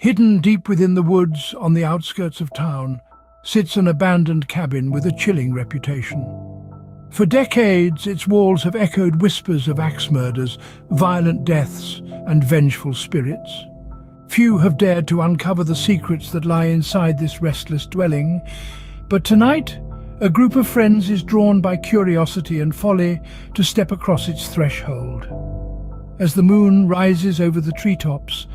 Hidden deep within the woods on the outskirts of town sits an abandoned cabin with a chilling reputation. For decades, its walls have echoed whispers of axe murders, violent deaths, and vengeful spirits. Few have dared to uncover the secrets that lie inside this restless dwelling, but tonight, a group of friends is drawn by curiosity and folly to step across its threshold. As the moon rises over the treetops,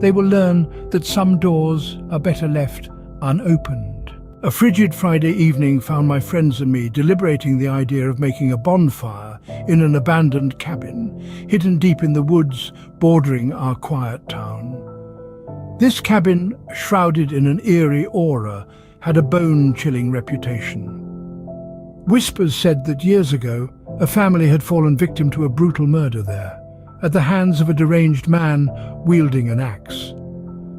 they will learn that some doors are better left unopened. A frigid Friday evening found my friends and me deliberating the idea of making a bonfire in an abandoned cabin, hidden deep in the woods bordering our quiet town. This cabin, shrouded in an eerie aura, had a bone-chilling reputation. Whispers said that years ago, a family had fallen victim to a brutal murder there, at the hands of a deranged man wielding an axe.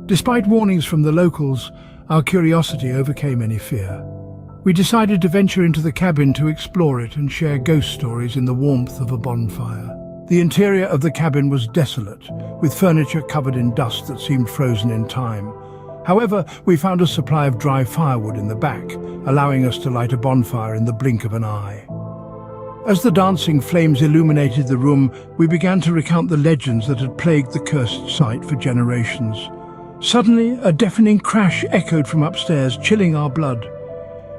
Despite warnings from the locals, our curiosity overcame any fear. We decided to venture into the cabin to explore it and share ghost stories in the warmth of a bonfire. The interior of the cabin was desolate, with furniture covered in dust that seemed frozen in time. However, we found a supply of dry firewood in the back, allowing us to light a bonfire in the blink of an eye. As the dancing flames illuminated the room, we began to recount the legends that had plagued the cursed site for generations. Suddenly, a deafening crash echoed from upstairs, chilling our blood.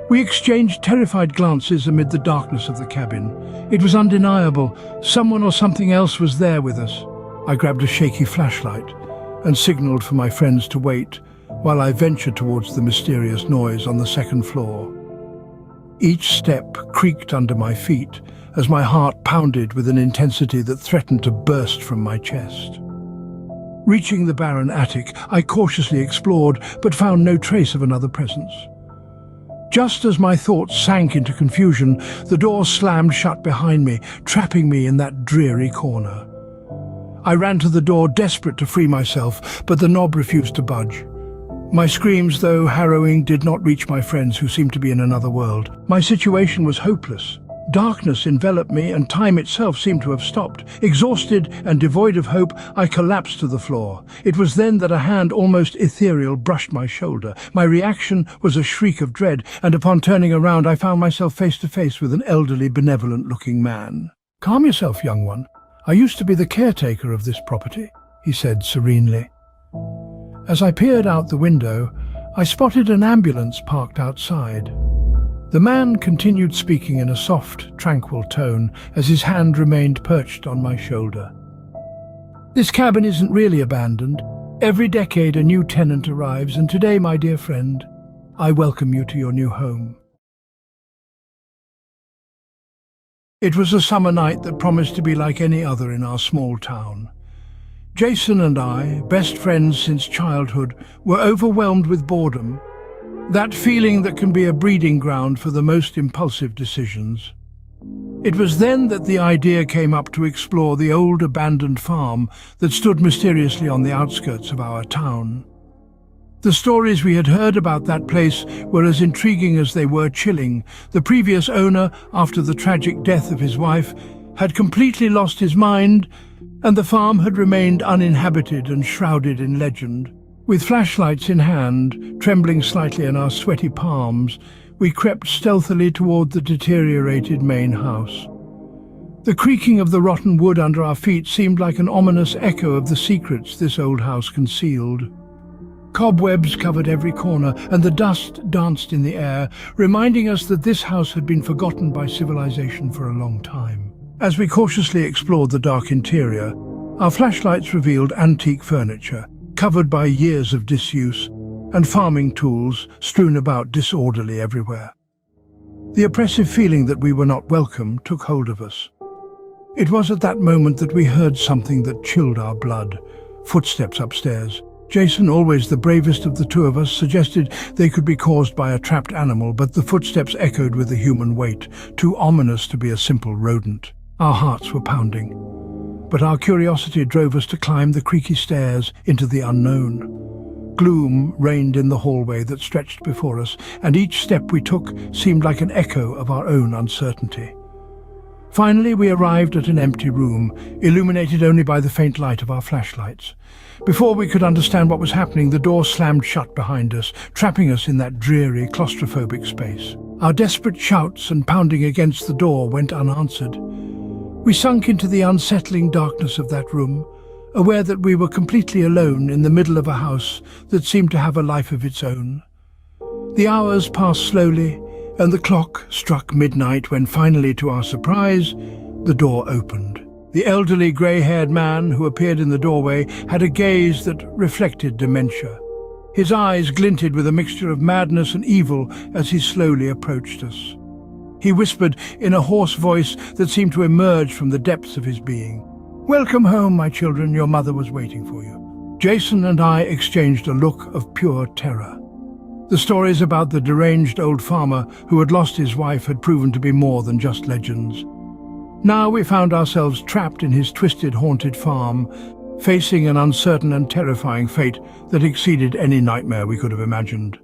We exchanged terrified glances amid the darkness of the cabin. It was undeniable. Someone or something else was there with us. I grabbed a shaky flashlight and signaled for my friends to wait, while I ventured towards the mysterious noise on the second floor. Each step creaked under my feet as my heart pounded with an intensity that threatened to burst from my chest. Reaching the barren attic, I cautiously explored, but found no trace of another presence. Just as my thoughts sank into confusion, the door slammed shut behind me, trapping me in that dreary corner. I ran to the door, desperate to free myself, but the knob refused to budge. My screams, though harrowing, did not reach my friends, who seemed to be in another world. My situation was hopeless. Darkness enveloped me, and time itself seemed to have stopped. Exhausted and devoid of hope, I collapsed to the floor. It was then that a hand almost ethereal brushed my shoulder. My reaction was a shriek of dread, and upon turning around, I found myself face to face with an elderly, benevolent-looking man. "Calm yourself, young one. I used to be the caretaker of this property," he said serenely. As I peered out the window, I spotted an ambulance parked outside. The man continued speaking in a soft, tranquil tone as his hand remained perched on my shoulder. "This cabin isn't really abandoned. Every decade a new tenant arrives, and today, my dear friend, I welcome you to your new home." It was a summer night that promised to be like any other in our small town. Jason and I, best friends since childhood, were overwhelmed with boredom, that feeling that can be a breeding ground for the most impulsive decisions. It was then that the idea came up to explore the old abandoned farm that stood mysteriously on the outskirts of our town. The stories we had heard about that place were as intriguing as they were chilling. The previous owner, after the tragic death of his wife, had completely lost his mind, and the farm had remained uninhabited and shrouded in legend. With flashlights in hand, trembling slightly in our sweaty palms, we crept stealthily toward the deteriorated main house. The creaking of the rotten wood under our feet seemed like an ominous echo of the secrets this old house concealed. Cobwebs covered every corner, and the dust danced in the air, reminding us that this house had been forgotten by civilization for a long time. As we cautiously explored the dark interior, our flashlights revealed antique furniture, covered by years of disuse, and farming tools strewn about disorderly everywhere. The oppressive feeling that we were not welcome took hold of us. It was at that moment that we heard something that chilled our blood. Footsteps upstairs. Jason, always the bravest of the two of us, suggested they could be caused by a trapped animal, but the footsteps echoed with a human weight, too ominous to be a simple rodent. Our hearts were pounding, but our curiosity drove us to climb the creaky stairs into the unknown. Gloom reigned in the hallway that stretched before us, and each step we took seemed like an echo of our own uncertainty. Finally, we arrived at an empty room, illuminated only by the faint light of our flashlights. Before we could understand what was happening, the door slammed shut behind us, trapping us in that dreary, claustrophobic space. Our desperate shouts and pounding against the door went unanswered. We sunk into the unsettling darkness of that room, aware that we were completely alone in the middle of a house that seemed to have a life of its own. The hours passed slowly, and the clock struck midnight when finally, to our surprise, the door opened. The elderly grey-haired man who appeared in the doorway had a gaze that reflected dementia. His eyes glinted with a mixture of madness and evil as he slowly approached us. He whispered in a hoarse voice that seemed to emerge from the depths of his being. "Welcome home, my children. Your mother was waiting for you." Jason and I exchanged a look of pure terror. The stories about the deranged old farmer who had lost his wife had proven to be more than just legends. Now we found ourselves trapped in his twisted, haunted farm, facing an uncertain and terrifying fate that exceeded any nightmare we could have imagined.